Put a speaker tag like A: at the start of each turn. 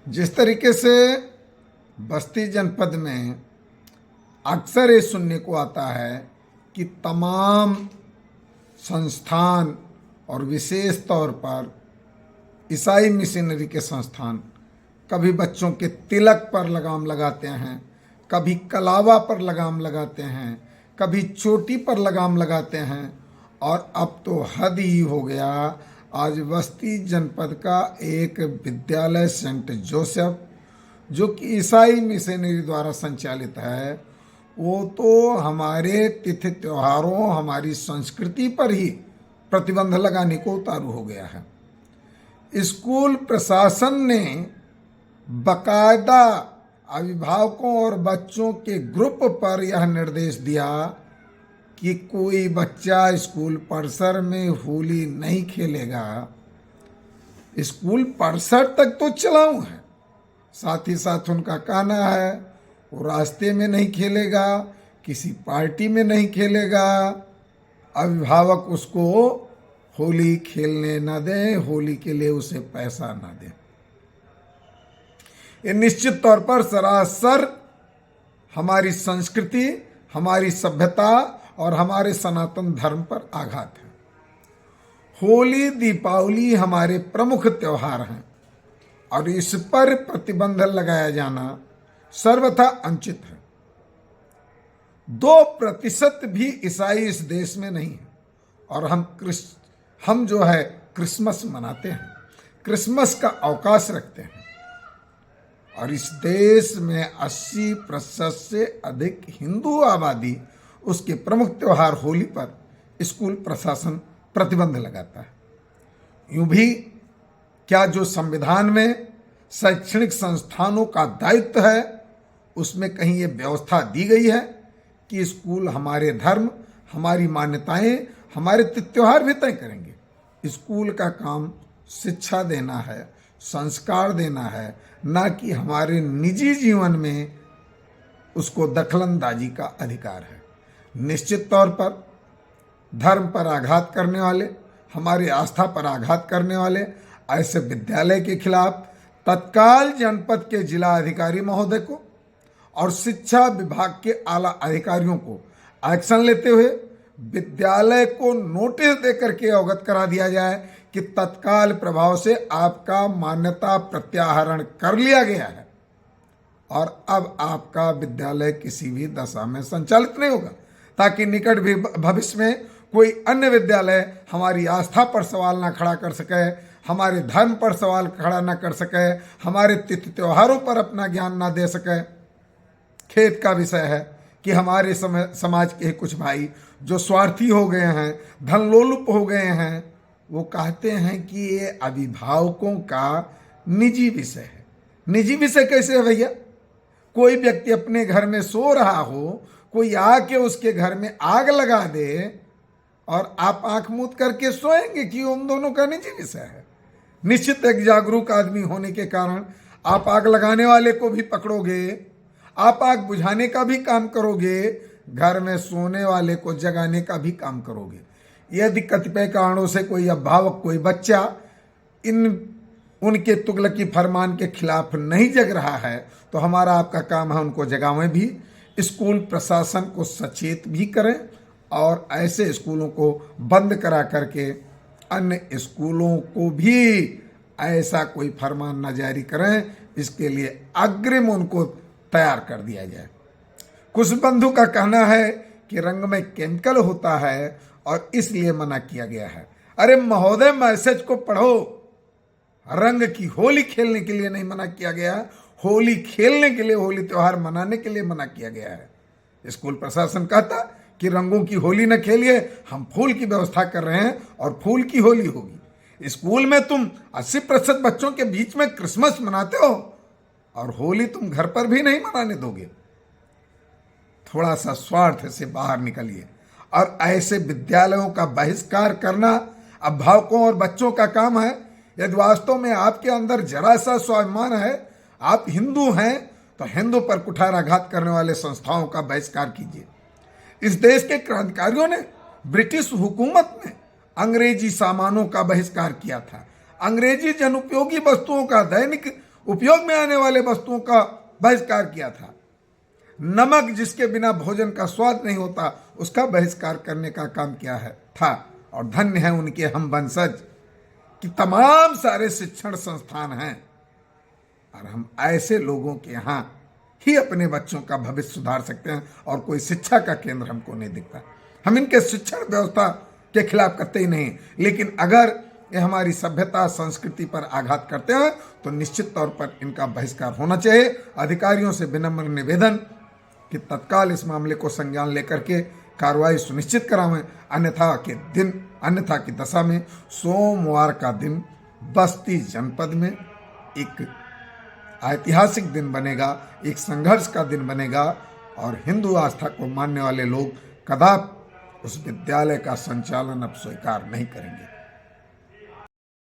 A: जिस तरीके से बस्ती जनपद में अक्सर ये सुनने को आता है कि तमाम संस्थान और विशेष तौर पर ईसाई मिशनरी के संस्थान कभी बच्चों के तिलक पर लगाम लगाते हैं, कभी कलावा पर लगाम लगाते हैं, कभी चोटी पर लगाम लगाते हैं, और अब तो हद ही हो गया। आज बस्ती जनपद का एक विद्यालय सेंट जोसेफ जो कि ईसाई मिशनरी द्वारा संचालित है, वो तो हमारे तिथि त्योहारों, हमारी संस्कृति पर ही प्रतिबंध लगाने को उतारू हो गया है। स्कूल प्रशासन ने बकायदा अभिभावकों और बच्चों के ग्रुप पर यह निर्देश दिया कि कोई बच्चा स्कूल परिसर में होली नहीं खेलेगा। स्कूल परिसर तक तो चलाऊ है, साथ ही साथ उनका कहना है वो रास्ते में नहीं खेलेगा, किसी पार्टी में नहीं खेलेगा, अभिभावक उसको होली खेलने न दें, होली के लिए उसे पैसा न दें। ये निश्चित तौर पर सरासर हमारी संस्कृति, हमारी सभ्यता और हमारे सनातन धर्म पर आघात है। होली, दीपावली हमारे प्रमुख त्योहार हैं और इस पर प्रतिबंध लगाया जाना सर्वथा अनुचित है। 2% भी ईसाई इस देश में नहीं है और हम जो है क्रिसमस मनाते हैं, क्रिसमस का अवकाश रखते हैं, और इस देश में 80% से अधिक हिंदू आबादी, उसके प्रमुख त्योहार होली पर स्कूल प्रशासन प्रतिबंध लगाता है। यूं भी क्या जो संविधान में शैक्षणिक संस्थानों का दायित्व है उसमें कहीं ये व्यवस्था दी गई है कि स्कूल हमारे धर्म, हमारी मान्यताएं, हमारे त्योहार भी तय करेंगे। स्कूल का काम शिक्षा देना है, संस्कार देना है, ना कि हमारे निजी जीवन में उसको दखलंदाजी का अधिकार है। निश्चित तौर पर धर्म पर आघात करने वाले, हमारी आस्था पर आघात करने वाले ऐसे विद्यालय के खिलाफ तत्काल जनपद के जिला अधिकारी महोदय को और शिक्षा विभाग के आला अधिकारियों को एक्शन लेते हुए विद्यालय को नोटिस देकर के अवगत करा दिया जाए कि तत्काल प्रभाव से आपका मान्यता प्रत्याहरण कर लिया गया है और अब आपका विद्यालय किसी भी दशा में संचालित नहीं होगा, ताकि निकट भविष्य में कोई अन्य विद्यालय हमारी आस्था पर सवाल ना खड़ा कर सके, हमारे धर्म पर सवाल खड़ा ना कर सके, हमारे तिथि त्योहारों पर अपना ज्ञान ना दे सके। खेद का विषय है कि हमारे समाज के कुछ भाई जो स्वार्थी हो गए हैं, धनलोलुप हो गए हैं, वो कहते हैं कि ये अभिभावकों का निजी विषय है। निजी विषय कैसे है भैया? कोई व्यक्ति अपने घर में सो रहा हो, कोई आके उसके घर में आग लगा दे और आप आंख मूंद करके सोएंगे कि उन दोनों का निजी विषय है। निश्चित एक जागरूक आदमी होने के कारण आप आग लगाने वाले को भी पकड़ोगे, आप आग बुझाने का भी काम करोगे, घर में सोने वाले को जगाने का भी काम करोगे। यदि कतिपय कारणों से कोई अभिभावक, कोई बच्चा उनके तुगलकी फरमान के खिलाफ नहीं जग रहा है तो हमारा आपका काम है उनको जगावें भी, स्कूल प्रशासन को सचेत भी करें और ऐसे स्कूलों को बंद करा करके अन्य स्कूलों को भी ऐसा कोई फरमान न जारी करें। इसके लिए अग्रिम उनको तैयार कर दिया जाए। कुछ बंधु का कहना है कि रंग में केमिकल होता है और इसलिए मना किया गया है। अरे महोदय, मैसेज को पढ़ो। रंग की होली खेलने के लिए नहीं मना किया गया, होली खेलने के लिए, होली त्योहार मनाने के लिए मना किया गया है। स्कूल प्रशासन कहता कि रंगों की होली न खेलिए, हम फूल की व्यवस्था कर रहे हैं और फूल की होली होगी। स्कूल में तुम 80% बच्चों के बीच में क्रिसमस मनाते हो और होली तुम घर पर भी नहीं मनाने दोगे। थोड़ा सा स्वार्थ से बाहर निकलिए और ऐसे विद्यालयों का बहिष्कार करना अभिभावकों और बच्चों का काम है। यदि वास्तव में आपके अंदर जरा सा स्वाभिमान है, आप हिंदू हैं, तो हिंदू पर कुठाराघात करने वाले संस्थाओं का बहिष्कार कीजिए। इस देश के क्रांतिकारियों ने, ब्रिटिश हुकूमत ने अंग्रेजी सामानों का बहिष्कार किया था, अंग्रेजी जनउपयोगी वस्तुओं का, दैनिक उपयोग में आने वाले वस्तुओं का बहिष्कार किया था। नमक जिसके बिना भोजन का स्वाद नहीं होता, उसका बहिष्कार करने का काम किया है था। और धन्य है उनके हम वंशज कि तमाम सारे शिक्षण संस्थान हैं और हम ऐसे लोगों के यहाँ ही अपने बच्चों का भविष्य सुधार सकते हैं। और कोई शिक्षा का केंद्र हमको नहीं दिखता। हम इनके शिक्षण व्यवस्था के खिलाफ करते ही नहीं, लेकिन अगर ये हमारी सभ्यता संस्कृति पर आघात करते हैं तो निश्चित तौर पर इनका बहिष्कार होना चाहिए। अधिकारियों से विनम्र निवेदन कि तत्काल इस मामले को संज्ञान लेकर के कार्रवाई सुनिश्चित करावें, अन्यथा की दशा में सोमवार का दिन बस्ती जनपद में एक ऐतिहासिक दिन बनेगा, एक संघर्ष का दिन बनेगा और हिंदू आस्था को मानने वाले लोग कदापि उस विद्यालय का संचालन अब स्वीकार नहीं करेंगे।